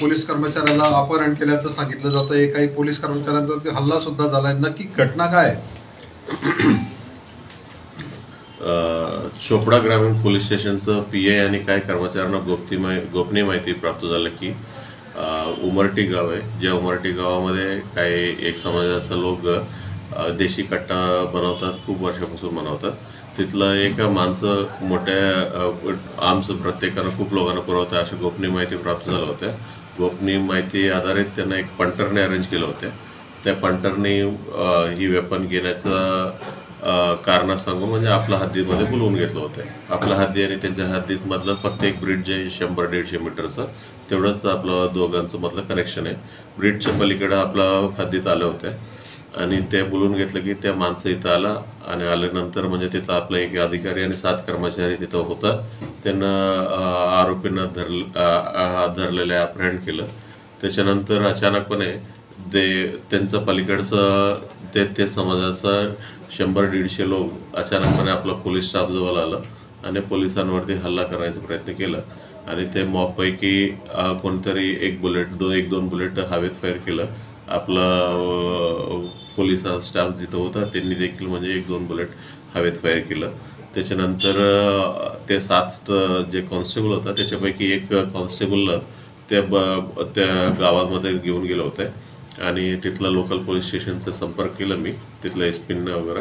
Police कर्मचाऱ्याला अपहरण केल्याचं सांगितलं जातं. काही पोलीस कर्मचाऱ्यांवरती हल्ला सुद्धा झालाय. नक्की घटना काय आहे? चोपडा ग्रामीण पोलीस स्टेशनचं PI आणि काही कर्मचाऱ्यांना गोपनीय माहिती प्राप्त झालं की उमरटी गाव आहे, ज्या उमरटी गावामध्ये काही एक समाजाचा लोक देशी कट्टा बनवतात, खूप वर्षापासून बनवतात. तिथलं एक माणसं मोठ्या आर्म्स प्रत्येकानं खूप लोकांना पुरवतात अशी गोपनीय माहिती प्राप्त झालं होत्या. गोपनीय माहिती आधारित त्यांना एक पंटरने अरेंज केलं होतं. त्या पंटरने ही वेपन घेण्याचा कारण सांगून म्हणजे आपल्या हद्दीमध्ये बोलवून घेतलं होतं. आपल्या हद्दी आणि त्यांच्या हद्दीत मधलं फक्त एक ब्रिज आहे 100-150 मीटरचं, तेवढंच आपलं दोघांचं मधलं कनेक्शन आहे. ब्रिजच्या पलीकडे आपला हद्दीत आले होते आणि ते बोलून घेतलं की त्या माणसं इथं आला आणि आल्यानंतर म्हणजे तिथं आपला एक अधिकारी आणि 7 कर्मचारी तिथं होता. त्यांना आरोपींना धरलेलं अपहरण केलं. त्याच्यानंतर अचानकपणे त्यांचं पलीकडचं ते समाजाचा 100-150 लोक अचानकपणे आपला पोलीस स्टाफ जवळ आलं आणि पोलिसांवरती हल्ला करण्याचा प्रयत्न केला आणि ते मॉबपैकी कोणतरी एक दोन बुलेट हवेत फायर केलं. आपला पोलीस स्टाफ जिथं होता त्यांनी देखील म्हणजे 1-2 बुलेट हवेत फायर केलं. त्याच्यानंतर ते 7 जे कॉन्स्टेबल होता त्याच्यापैकी एक कॉन्स्टेबलला त्या गावामध्ये घेऊन गेलं होतं आणि तिथलं लोकल पोलीस स्टेशनचा संपर्क केला मी, तिथलं SP वगैरे,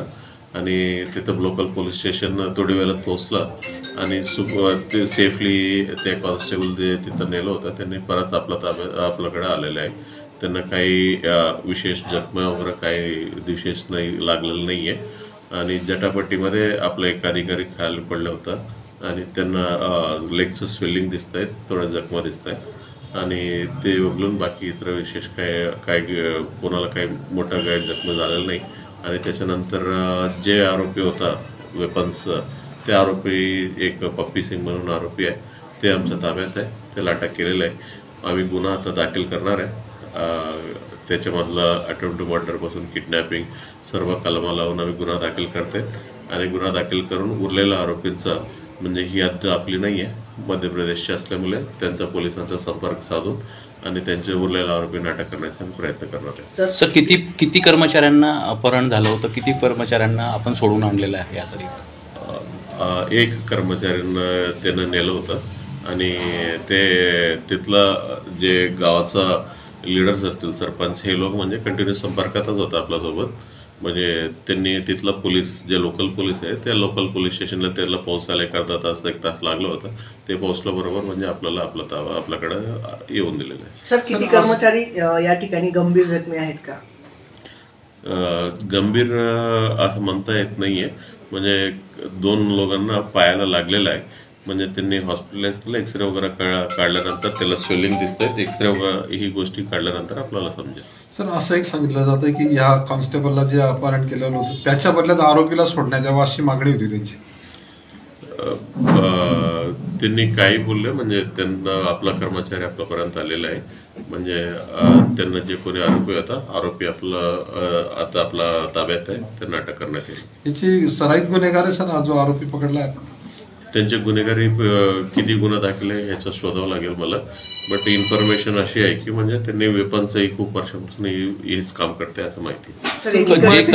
आणि तिथं लोकल पोलीस स्टेशन थोडी वेळात पोहोचलं आणि ते सेफली ते कॉन्स्टेबल जे तिथं नेलं होतं त्यांनी परत आपल्याकडे आलेलं आहे. त्यांना काही विशेष जखमा वगैरे काही विशेष नाही लागलेलं नाही आहे आणि जटापट्टीमध्ये आपला एक अधिकारी खाली पडला होता आणि त्यांना लेगचं स्वेलिंग दिसत आहेत, थोड्या जखमा दिसत आहेत आणि ते वगळून बाकी इतर विशेष काय कोणाला काही मोठा काही जखमा झालेला नाही. आणि त्याच्यानंतर जे आरोपी होता वेपन्स, ते आरोपी एक पप्पी सिंग म्हणून आरोपी आहे, ते आमच्या ताब्यात आहे, त्याला अटक केलेलं आहे. आम्ही गुन्हा आता दाखल करणार आहे. त्याच्यामधलं अटेम्प्ट टू मर्डरपासून किडनॅपिंग सर्व कलमा लावून आम्ही गुन्हा दाखल करते आणि गुन्हा दाखल करून उरलेल्या आरोपींचा म्हणजे ही हद्द आपली नाही आहे, मध्य प्रदेशची असल्यामुळे त्यांचा पोलिसांचा संपर्क साधून आणि त्यांचे उरलेल्या आरोपींना अटक करण्याचा प्रयत्न करणार आहे. सर, किती कर्मचाऱ्यांना अपहरण झालं होतं? किती कर्मचाऱ्यांना आपण सोडून आणलेलं आहे यातरी? एक कर्मचाऱ्यांना त्यानं नेलं होतं आणि ते तिथलं जे गावाचा लीडर्स असतील, सरपंच, हे लोक म्हणजे कंटिन्यू संपर्कातच होतं आपल्यासोबत. म्हणजे त्यांनी तिथलं पोलीस जे लोकल पोलीस आहे त्या लोकल पोलीस स्टेशनला त्याला पोहोचायला 1 तास लागलं होतं. ते पोहोचलं बरोबर म्हणजे आपल्याला आपल्याकडे येऊन दिलेलं आहे. सर, किती कर्मचारी या ठिकाणी गंभीर जखमी आहेत का? गंभीर असं म्हणता येत नाहीये. म्हणजे 2 लोकांना पायाला लागलेलं आहे. म्हणजे त्यांनी हॉस्पिटलाइज केलं, एक्सरे वगैरे काढल्यानंतर त्याला स्वेलिंग दिसतंय. एक्सरे वगैरे ही गोष्टी काढल्यानंतर आपल्याला समजेल. सर, असं एक सांगितलं जातं की या कॉन्स्टेबलला जे अपहरण केलेलं होतं त्याच्या बदल्यात आरोपीला सोडण्यात यावं अशी मागणी होती त्यांची. त्यांनी काही बोलले म्हणजे त्यांना आपला कर्मचारी आपल्यापर्यंत आलेला आहे. म्हणजे त्यांना जे कोणी आरोपी होता आरोपी आता आपला ताब्यात आहे, त्यांना अटक करण्यात येईल. याची सराईत गुन्हेगार आहे सर हा जो आरोपी पकडला आहे? त्यांचे गुन्हेगारी किती गुन्हा दाखले ह्याचं शोधावं लागेल मला. बट इन्फॉर्मेशन अशी आहे की म्हणजे त्यांनी वेपनचंही खूप वर्षापासून हेच काम करते असं माहिती.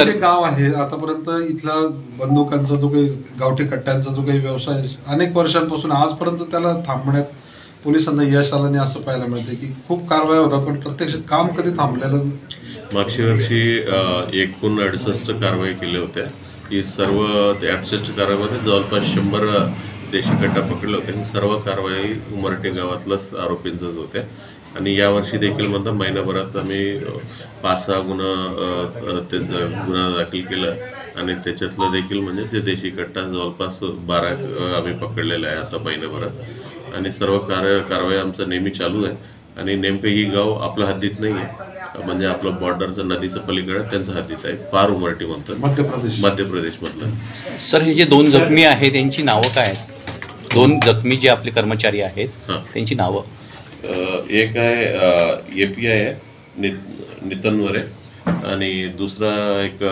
जे गाव आहे आतापर्यंत इथला बंदुकांचा जो काही गावठी कट्ट्यांचा जो काही व्यवसाय अनेक वर्षांपासून आजपर्यंत त्याला थांबण्यात पोलिसांना यश आलं नाही असं पाहायला मिळते की खूप कारवाया होतात पण प्रत्यक्षात काम कधी थांबलेलं. मागच्या वर्षी एकूण 68 कारवाई केल्या होत्या. ही सर्व 68 कारवाईमध्ये जवळपास 100 देशी कट्टा पकडले होते. सर्व कारवाई उमरटे गावातल्याच आरोपींचाच होत्या आणि यावर्षी देखील म्हणता महिनाभरात आम्ही 5-6 त्यांचा गुन्हा दाखल केला आणि त्याच्यातलं देखील म्हणजे जे देशी कट्टा जवळपास 12 आम्ही पकडलेला आहे आता महिनाभरात. आणि सर्व कारवाई आमचं नेहमी चालू आहे आणि नेमकं ही गाव आपल्या हद्दीत नाही आहे. म्हणजे आपलं बॉर्डरचं नदीचं पलीकडे त्यांचं हद्दीत आहे. पार उमरटी म्हणतात, मध्य प्रदेश मधलं. सर, हे जे 2 जखमी आहेत त्यांची नावं काय आहेत? 2 जखमी जे आपले कर्मचारी आहेत त्यांची नावं? एक आहे API आहे नितन वरे आणि दुसरा एक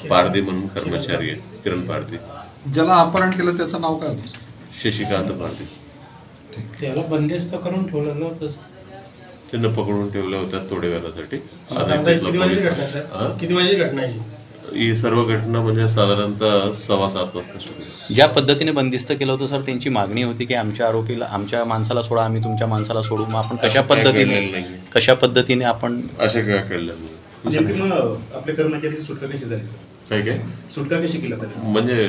पारधी म्हणून कर्मचारी आहे, किरण पारधी. ज्याला अपहरण केलं त्याचं नाव काय होतं? शशिकांत पारधी. त्याला बंदिस्त करून ठेवलेलं होतं. त्यांना पकडून ठेवल्या होत्या थोड्या वेळासाठी. किती वाजली घटना आहे ही सर्व घटना म्हणजे साधारणतः 6:15 वाजता सुरू. ज्या पद्धतीने बंदिस्त केलं होतं सर, त्यांची मागणी होती की आमच्या आरोपीला, आमच्या माणसाला सोडा, आम्ही तुमच्या माणसाला सोडू. मग आपण कशा पद्धतीने आपण असे काय केलं आपल्या कर्मचारी सुटका कशी झाली सर? काय सुटका कशी केलं पाहिजे? म्हणजे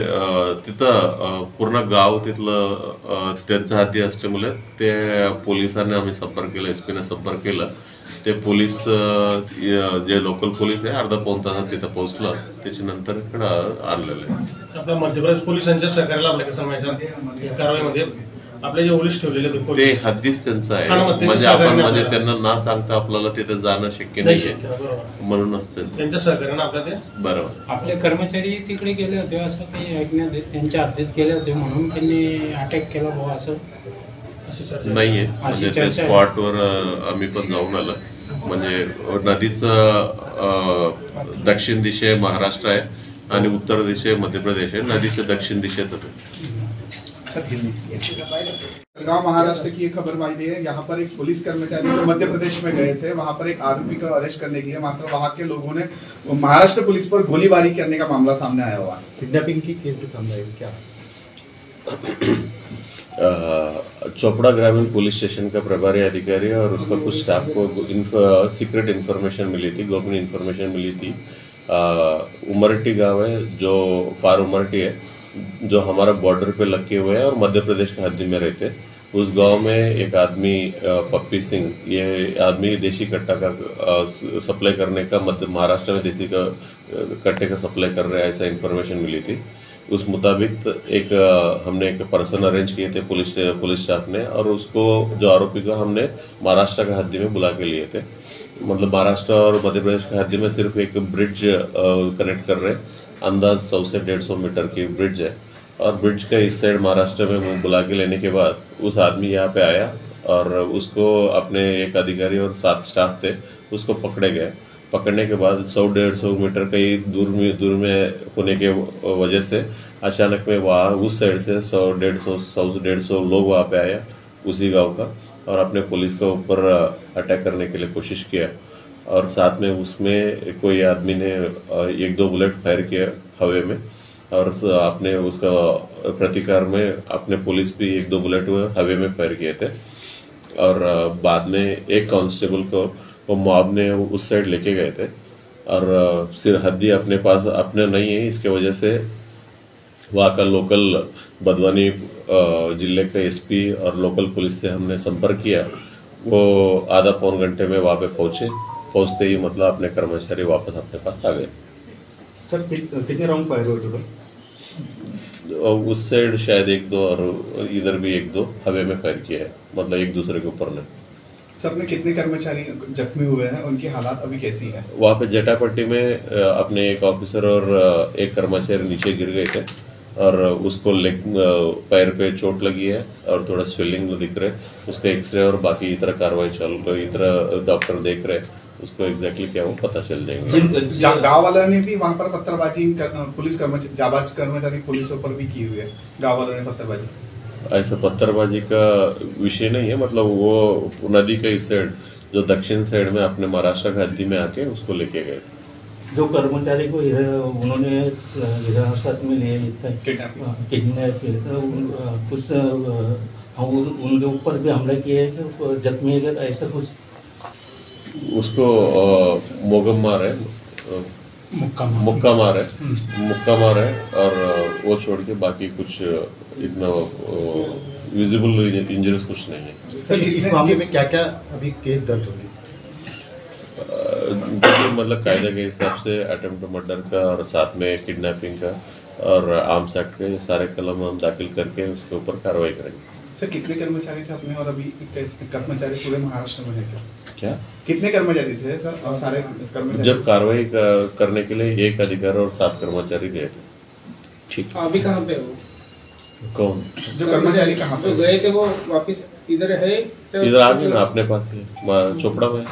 तिथं पूर्ण गाव तिथलं त्यांच्या हाती असल्यामुळे ते पोलिसांनी आम्ही संपर्क केला, SP ने संपर्क केला. ते पोलीस जे लोकल पोलीस आहे अर्धा पाऊण तासात तिथं पोहोचलं. त्याच्यानंतर इकडं आणलेलं आहे. आपल्या मध्य प्रदेश पोलिसांच्या सहकार्याला आपल्या समाजाच्या कारवाईमध्ये आपले जे पोलीस ठेवलेले होते ते पोलीस, हद्दीच त्यांचं हा, आहे. मग ते म्हणजे आपण सहकार्य म्हणजे आपल्याला- त्यांना ना सांगता आपल्याला तिथे जाणं शक्य नाही नाहीये. शक्य, बरोबर. म्हणूनच त्यांच्या सहकार्यानं आपल्या ते बरोबर. आपले कर्मचारी तिकडे गेले होते असं काही ऐकण्यात येत, त्यांच्या हद्दीत गेले होते म्हणून त्यांनी अटॅक केला बुवा असं. अशी चर्चा नाहीये. म्हणजे ते चर्चा आहे. स्पॉटवर आम्ही पण जाऊन आलो. म्हणजे नदीचं दक्षिण दिशे महाराष्ट्र आहे आणि उत्तर दिशे मध्य प्रदेश आहे. नदीच्या दक्षिण दिशेत होते. गांव महाराष्ट्र की एक खबर आई है। यहाँ पर एक पुलिस कर्मचारी जो मध्य प्रदेश में गए थे, वहाँ पर एक आरोपी का अरेस्ट करने के लिए, मात्र वहाँ के लोगों ने महाराष्ट्र पुलिस पर गोलीबारी करने का मामला सामने आया हुआ है। किडनैपिंग की केस भी सामने आई क्या? चोपड़ा ग्रामीण पुलिस स्टेशन का प्रभारी अधिकारी और उसका कुछ स्टाफ को सीक्रेट इन्फॉर्मेशन मिली थी, गोपनीय इन्फॉर्मेशन मिली थी। उमरटी गांव है जो फार उमरटी है, जो हमारा बॉर्डर पे लगे हुए हैं और मध्य प्रदेश के हद्दी में रहते। उस गांव में एक आदमी पप्पी सिंह, ये आदमी देसी कट्टा का सप्लाई करने का, मध्य महाराष्ट्र में देसी का कट्टे का सप्लाई कर रहा है, ऐसा इन्फॉर्मेशन मिली थी। उस मुताबिक हमने एक पर्सन अरेंज किए थे पुलिस स्टाफ ने, और उसको जो आरोपी का हमने महाराष्ट्र के हद्दी में बुला के लिए थे। मतलब महाराष्ट्र और मध्य प्रदेश के हद्दी में सिर्फ एक ब्रिज कनेक्ट कर रहे, अंदाज 100 से 150 मीटर की ब्रिज है, और ब्रिज का इस साइड महाराष्ट्र में बुला के लेने के बाद उस आदमी यहाँ पे आया और उसको अपने एक अधिकारी और 7 स्टाफ थे, उसको पकड़े गए। पकड़ने के बाद 100-150 मीटर कई दूर में होने के वजह से अचानक में वहाँ उस साइड से 100-150 लोग वहाँ पे आया उसी गांव का, और अपने पुलिस के ऊपर अटैक करने के लिए कोशिश किया। और साथ में उसमें कोई आदमी ने 1-2 बुलेट फायर किया हवा में, और आपने उसका प्रतिकार में अपने पुलिस भी 1-2 बुलेट हवा में फायर किए थे। और बाद में एक कांस्टेबल को वो मॉब ने उस साइड लेके गए थे, और सिरहद्दी अपने पास अपने नहीं है, इसके वजह से वहाँ का लोकल बदवानी जिले का SP और लोकल पुलिस से हमने संपर्क किया। वो आधा पौन घंटे में वहाँ पे पहुँचते ही मतलब अपने कर्मचारी वापस अपने पास आ गए। सर कितने राउंड फायर हुए टोटल? उस साइड शायद 1-2 और इधर भी 1-2 हवा में फायर किया है, मतलब एक दूसरे के ऊपर नहीं। सर में कितने कर्मचारी जख्मी हुए हैं, उनकी हालात अभी कैसी है? वहाँ पे जटापट्टी में अपने एक ऑफिसर और एक कर्मचारी नीचे गिर गए थे, और उसको लेग पैर पे चोट लगी है और थोड़ा स्वेलिंग दिख रहा है। उसका एक्सरे और बाकी इधर कार्रवाई चालू, इधर डॉक्टर देख रहे हैं, उसको एग्जैक्टली क्या वो पता चल जाएगा। गाँव वालों ने भी वहाँ पर पत्थरबाजी पुलिस जाबाज कर्मचारी पुलिसों पर भी की हुई है, गाँव वालों ने पत्थरबाजी। ऐसा पत्थरबाजी का विषय नहीं है, मतलब वो नदी का इस साइड जो दक्षिण साइड में अपने महाराष्ट्र की हद्दी में आके उसको लेके गए थे। जो कर्मचारी को उन्होंने हिरासत में लिए किडनैप किए थे, कुछ हम उनके ऊपर भी हमला किए हैं कि जख्मी है, ऐसा कुछ? उसको मोगम मार है, मुक्का मार है, और वो छोड़ के बाकी कुछ इतना विजिबल इंजरीज कुछ नहीं है। सर इस मामले में क्या क्या अभी केस दर्ज होगी? मतलब कायदे के हिसाब से अटेम्प्ट टू मर्डर का और साथ में किडनैपिंग का और आर्म्स एक्ट के सारे कलम हम दाखिल करके उसके ऊपर कार्रवाई करेंगे। सर कितने कर्मचारी थे अपने, और अभी कर्मचारी पूरे महाराष्ट्र में है क्या? कितने कर्मचारी थे सर, और सारे कर्मचारी? जब कार्रवाई करने के लिए 1 अधिकारी और 7 कर्मचारी गए थे। ठीक। अभी कहाँ पे हो? कौन? जो कर्मचारी कहाँ पे गए थे वो वापस इधर है? इधर आ गए ना, अपने पास ही चोपड़ा में।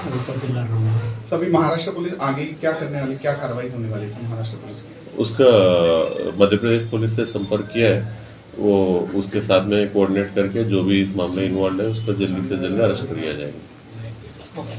सभी महाराष्ट्र पुलिस आगे क्या करने वाली, क्या कार्रवाई होने वाली है महाराष्ट्र पुलिस की? उसका मध्य प्रदेश पुलिस से संपर्क किया है, वो उसके साथ में कोऑर्डिनेट करके जो भी इस मामले इन्वॉल्व है उसको जल्दी से जल्दी अरेस्ट किया जाएगा। ओके